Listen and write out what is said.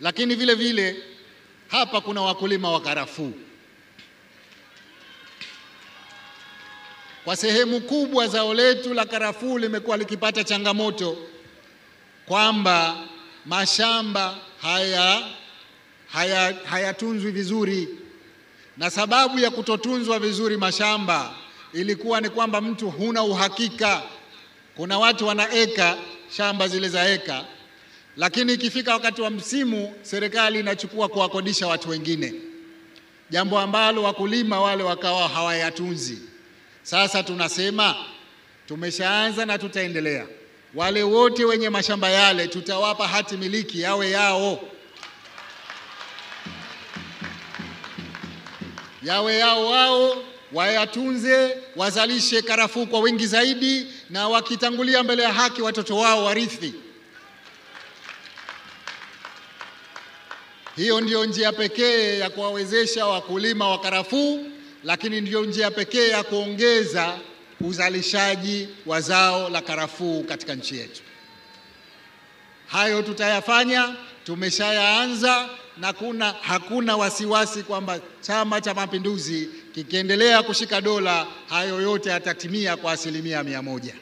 Lakini vile vile hapa kuna wakulima wa karafuu. Kwa sehemu kubwa zao letu la karafuu limekuwa likipata changamoto kwamba mashamba hayatunzwi vizuri, na sababu ya kutotunzwa vizuri mashamba ilikuwa ni kwamba mtu huna uhakika. Kuna watu wanaeka shamba zile za eka, lakini ikifika wakati wa msimu serikali inachukua kuwakodisha watu wengine, jambo ambalo wakulima wale wakawa hawayatunzi. Sasa tunasema tumeshaanza na tutaendelea, wale wote wenye mashamba yale tutawapa hati miliki yawe yao, wao wayatunze, wazalishe karafuu kwa wingi zaidi, na wakitangulia mbele ya haki watoto wao warithi. Hiyo ndio njia pekee ya kuwawezesha wakulima wa karafuu, lakini ndio njia pekee ya kuongeza uzalishaji wa zao la karafuu katika nchi yetu. Hayo tutayafanya, tumeshayaanza, na hakuna wasiwasi kwamba Chama cha Mapinduzi kikiendelea kushika dola, hayo yote yatatimia kwa 100%.